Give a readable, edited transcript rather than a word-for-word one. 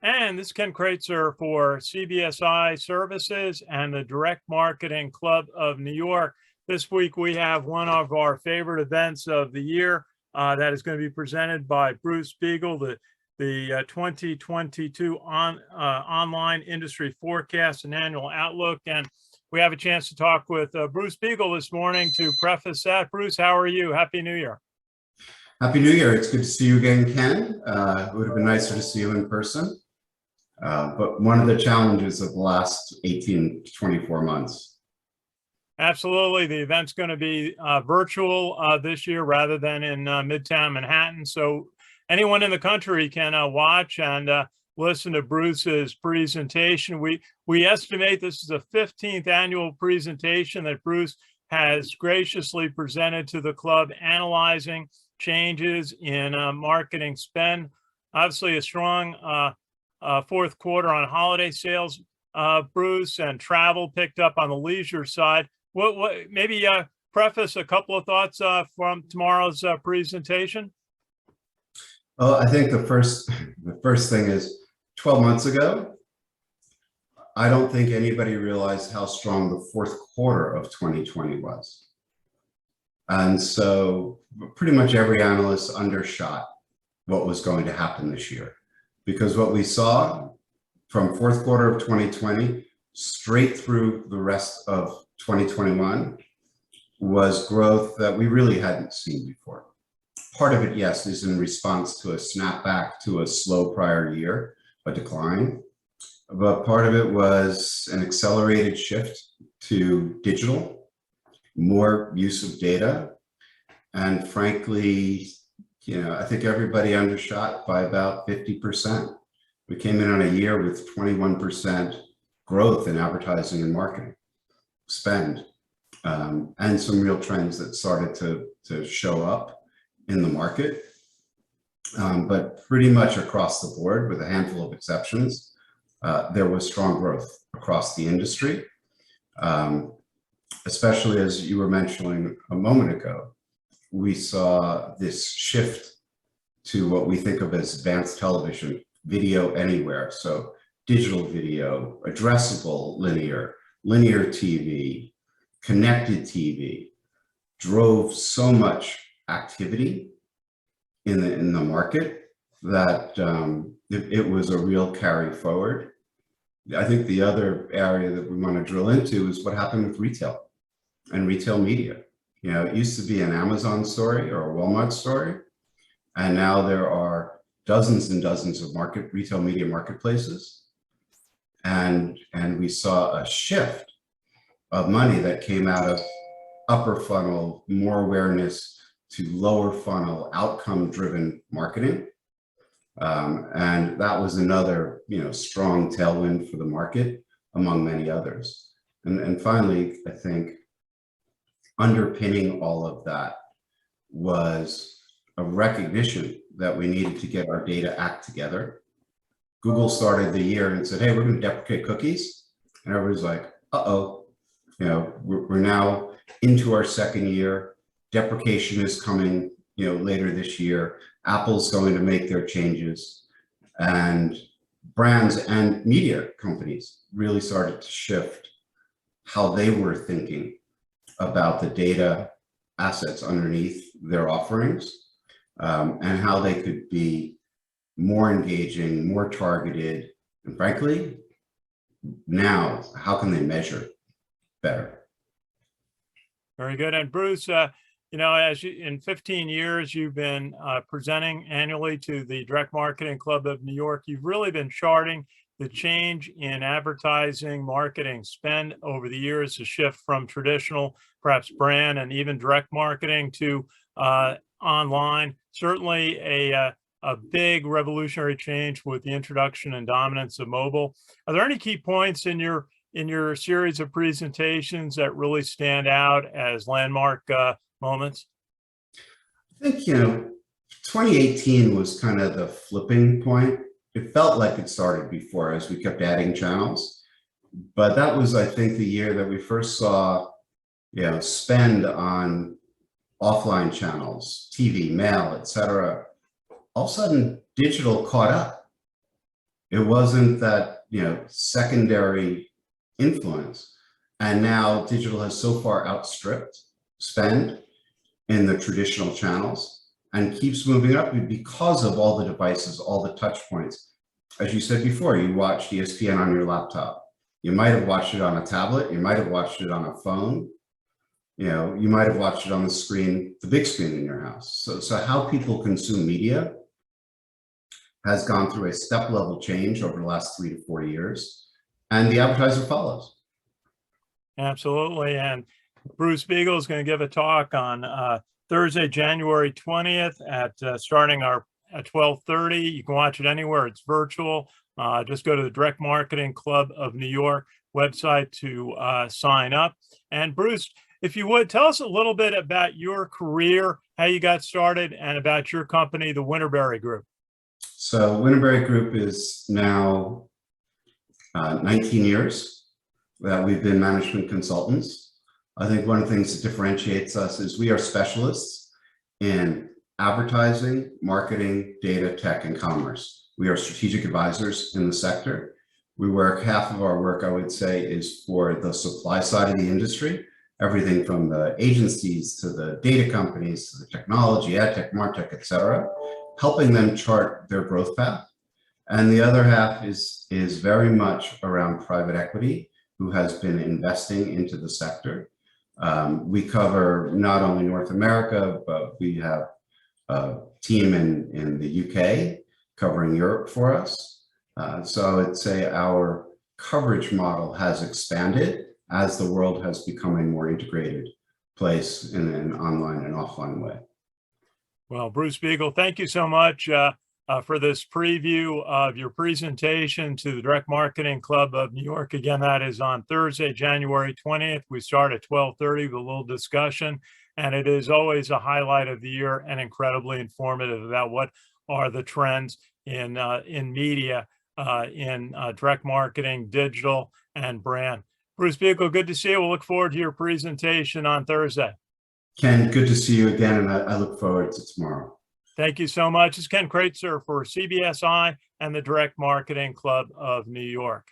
And this is Ken Kraetzer for CBSI Services and the Direct Marketing Club of New York. This week we have one of our favorite events of the year that is going to be presented by Bruce Biegel, the 2022 online industry forecast and annual outlook. And we have a chance to talk with Bruce Biegel this morning to preface that. Bruce, how are you? Happy New Year. Happy New Year. It's good to see you again, Ken. It would have been nicer to see you in person. But one of the challenges of the last 18 to 24 months. Absolutely. The event's going to be virtual this year rather than in Midtown Manhattan. So anyone in the country can watch and listen to Bruce's presentation. We estimate this is the 15th annual presentation that Bruce has graciously presented to the club, analyzing changes in marketing spend. Obviously a strong fourth quarter on holiday sales, Bruce, and travel picked up on the leisure side. What maybe preface a couple of thoughts from tomorrow's presentation? Well, I think the first thing is 12 months ago, I don't think anybody realized how strong the fourth quarter of 2020 was. And so pretty much every analyst undershot what was going to happen this year. Because what we saw from fourth quarter of 2020 straight through the rest of 2021 was growth that we really hadn't seen before. Part of it, yes, is in response to a snapback to a slow prior year, a decline. But part of it was an accelerated shift to digital, more use of data, and frankly, I think everybody undershot by about 50%. We came in on a year with 21% growth in advertising and marketing spend, and some real trends that started to show up in the market. But pretty much across the board, with a handful of exceptions, there was strong growth across the industry, especially as you were mentioning a moment ago. We saw this shift to what we think of as advanced television, video anywhere. So digital video, addressable linear TV, connected TV, drove so much activity in the market that it was a real carry forward. I think the other area that we want to drill into is what happened with retail and retail media. It used to be an Amazon story or a Walmart story, and now there are dozens and dozens of retail media marketplaces. And we saw a shift of money that came out of upper funnel, more awareness, to lower funnel, outcome-driven marketing. And that was another, strong tailwind for the market, among many others. And finally, I think underpinning all of that was a recognition that we needed to get our data act together. Google started the year and said, hey, we're going to deprecate cookies. And everybody's like, uh-oh, we're now into our second year. Deprecation is coming, later this year. Apple's going to make their changes. And brands and media companies really started to shift how they were thinking about the data assets underneath their offerings, and how they could be more engaging, more targeted, and frankly, now, how can they measure better? Very good. And Bruce, as in 15 years, you've been presenting annually to the Direct Marketing Club of New York. You've really been charting the change in advertising marketing spend over the years, to shift from traditional, perhaps brand and even direct marketing to online. Certainly a big revolutionary change with the introduction and dominance of mobile. Are there any key points in your series of presentations that really stand out as landmark moments? I think, 2018 was kind of the flipping point. It felt like it started before as we kept adding channels, but that was, I think, the year that we first saw, spend on offline channels, TV, mail, etc. All of a sudden, digital caught up. It wasn't that, secondary influence. And now digital has so far outstripped spend in the traditional channels and keeps moving up because of all the devices, all the touch points. As you said before, you watched ESPN on your laptop. You might have watched it on a tablet. You might have watched it on a phone. You might have watched it on the screen, the big screen in your house. So how people consume media has gone through a step level change over the last 3 to 4 years, and the advertiser follows. Absolutely. And Bruce Biegel is going to give a talk on Thursday, January 20th at starting at 12:30. You can watch it anywhere. It's virtual. Just go to the Direct Marketing Club of New York website to sign up. And Bruce, if you would, tell us a little bit about your career, how you got started, and about your company, the Winterberry Group. So Winterberry Group is now 19 years that we've been management consultants. I think one of the things that differentiates us is we are specialists in advertising, marketing, data, tech, and commerce. We are strategic advisors in the sector. We work, half of our work, I would say, is for the supply side of the industry, everything from the agencies to the data companies, to the technology, ad tech, martech, et cetera, helping them chart their growth path. And the other half is very much around private equity, who has been investing into the sector. We cover not only North America, but we have a team in the UK covering Europe for us. So I'd say our coverage model has expanded as the world has become a more integrated place in an online and offline way. Well, Bruce Biegel, thank you so much for this preview of your presentation to the Direct Marketing Club of New York. Again, that is on Thursday, January 20th. We start at 12:30 with a little discussion, and it is always a highlight of the year and incredibly informative about what are the trends in media, in direct marketing, digital, and brand. Bruce Biegel, good to see you. We'll look forward to your presentation on Thursday. Ken, good to see you again, and I look forward to tomorrow. Thank you so much. It's Ken Kraetzer for CBSI and the Direct Marketing Club of New York.